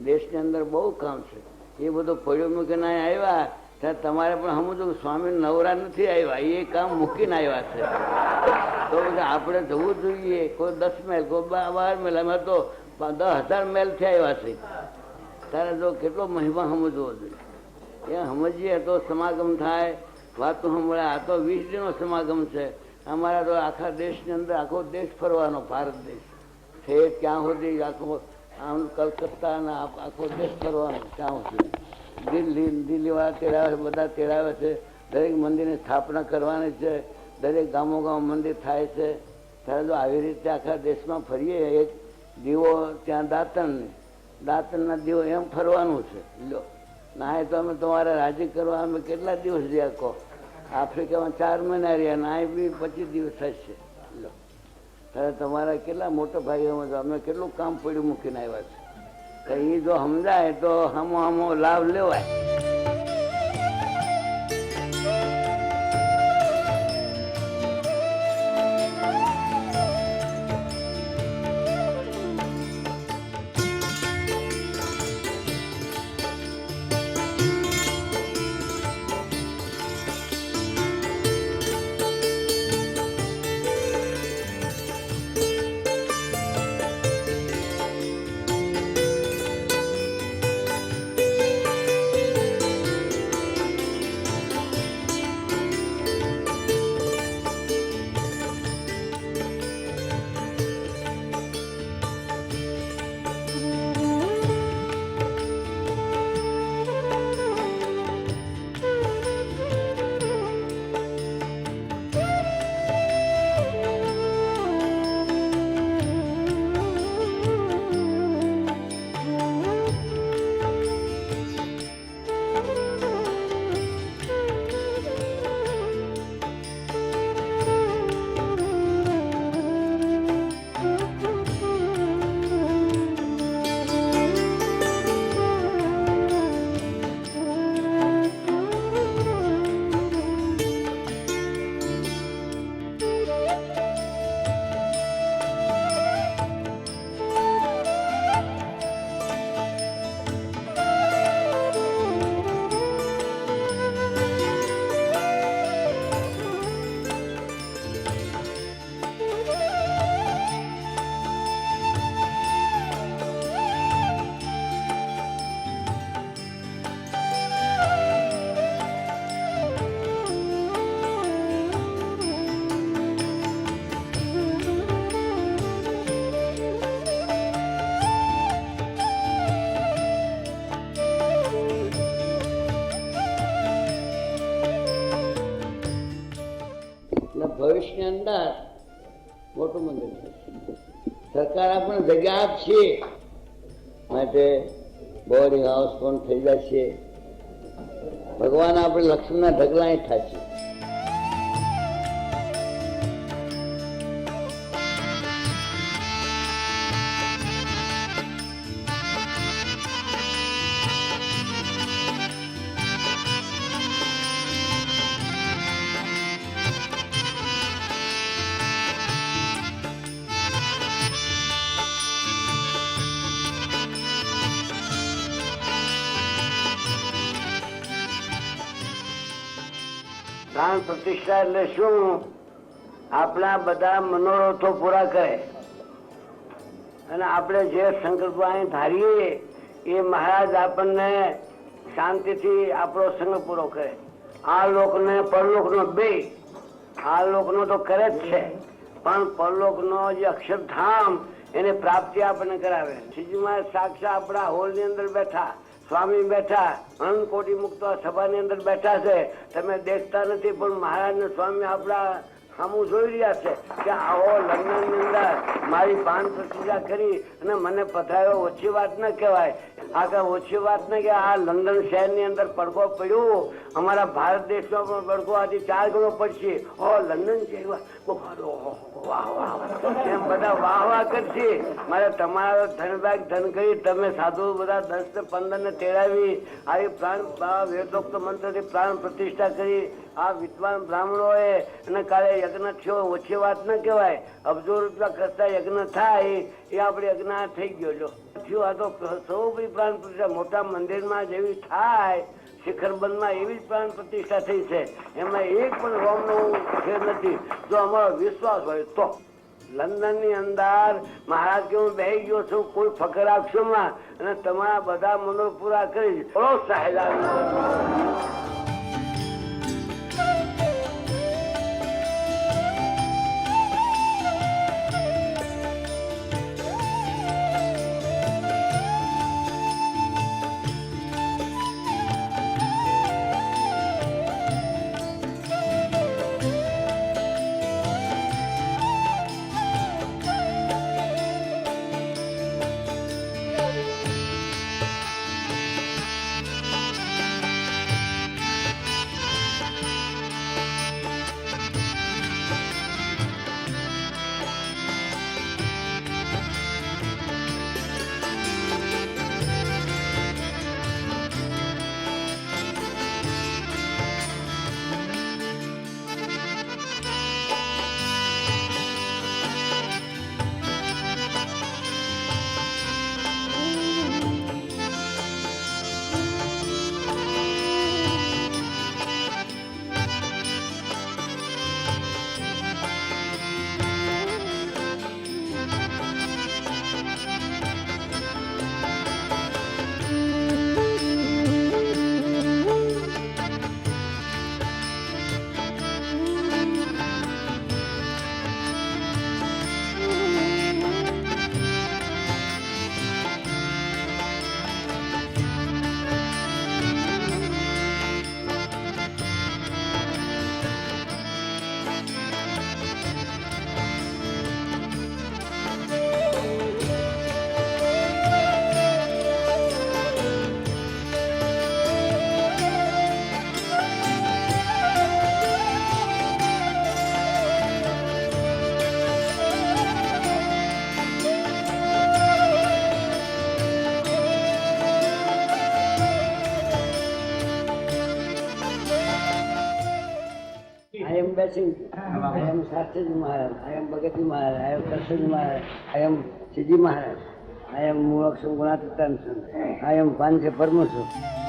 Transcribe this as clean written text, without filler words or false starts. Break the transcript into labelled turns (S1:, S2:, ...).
S1: દેશની અંદર બહુ કામ છે. એ બધું પડ્યું મૂકીને આવ્યા ત્યારે તમારે પણ સમજો સ્વામી નવરા નથી આવ્યા, એ કામ મૂકીને આવ્યા છે. તો આપણે જવું જોઈએ. કોઈ 10 માઇલ, કોઈ 12 માઇલ, અમે તો 10,000 માઇલથી આવ્યા છે. તારે જો કેટલો મહિમા સમજવો જોઈએ. એ સમજીએ તો સમાગમ થાય, વાતો સાંભળે. આ તો 20 દિનનો સમાગમ છે. અમારા તો આખા દેશની અંદર આખો દેશ ફરવાનો, ભારત દેશ છે ક્યાં સુધી, આખો આમ કલકત્તા અને આખો દેશ ફરવાનો ક્યાં સુધી. દિલ્હીવાળા તેડાવે, બધા તેડાવે છે. દરેક મંદિરની સ્થાપના કરવાની છે. દરેક ગામો ગામ મંદિર થાય છે. ત્યારે જો આવી રીતે આખા દેશમાં ફરીએ, એક દીવો ત્યાં દાંતણના દીવો એમ ફરવાનું છે. લો ના તો અમે તમારે રાજી કરવા અમે કેટલા દિવસ રહ્યા કહો. આફ્રિકામાં 4 મહિના રહ્યા, ના બી 25 દિવસ થશે. લો ત્યારે તમારા કેટલા મોટા ભાઈઓમાં અમે કેટલું કામ પડ્યું મૂકીને આવ્યા છે. એ જો સમજાય તો હમો લાભ લેવાય. ભવિષ્યની અંદર મોટું મંદિર છે. સરકાર આપણે જગ્યા આપશે માટે બોર્ડિંગ હાઉસ પણ થઈ જશે. ભગવાન આપણે લક્ષ્મણના ઢગલા થશે. પ્રાણ પ્રતિષ્ઠા એટલે શું? આપણા બધા મનોરથો પૂરા કરે અને આપણે જે સંકલ્પ અહીં ધારીએ એ મહારાજ આપણને શાંતિથી આપણો સંકલ્પ પૂરો કરે. આ લોકને પરલોકનો બે, આ લોકનો તો કરે જ છે, પણ પરલોકનો જે અક્ષરધામ એને પ્રાપ્તિ આપણને કરાવે. શ્રીજીમાં સાક્ષાત આપણા હોલની અંદર બેઠા સ્વામી બેઠા, અનંત કોટી મુક્ત સભાની અંદર બેઠા છે. તમે દેખતા નથી પણ મહારાજ ને સ્વામી આપણા સામું જોઈ રહ્યા છે કે આવો લગ્ન ની અંદર મારી પ્રાણ પ્રતિષ્ઠા કરી અને મને પધાર્યો. ઓછી વાત ન કહેવાય. આ કઈ ઓછી વાત ન કે આ લંડન શહેર ની અંદર પડઘો પડ્યો. અમારા ભારત દેશમાં પણ પડઘો આજે 4 ગણો પડશે. લંડન જેવા વાહ વાહ એમ બધા વાહ વાહ કરશે. મારે તમારા ધનભાગ ધન કરી તમે સાધુ બધા 10 ને 15 ને તેડાવી આવી પ્રાણ વેદોક્ત મંત્રથી પ્રાણ પ્રતિષ્ઠા કરી. આ વિદ્વાન બ્રાહ્મણોએ અને કાલે યજ્ઞ થયો. ઓછી વાત ન કહેવાય. અબજો રૂપિયા કરતા યજ્ઞ થાય એ આપણે યજ્ઞ થઈ ગયો. જો થયું. આ તો સૌ પ્રાણ પ્રતિષ્ઠા મોટા મંદિરમાં જેવી થાય શિખરબંધમાં એવી જ પ્રાણ પ્રતિષ્ઠા થઈ છે. એમાં એક પણ રોમનો ફેર નથી. જો અમારો વિશ્વાસ હોય તો લંડન ની અંદર મહારાજ કે હું બેસી ગયો છું, કોઈ ફકર આપશો માં અને તમારા બધા મનો પૂરા કરી બોલો સાહેબ. I am Bashing, I am Shastriji Maharaj, I am Bhagati Maharaj, I am Krishnaji Maharaj, I am Siji Maharaj, I am Murakshu Gunatatan, I am Pancha Parmasu.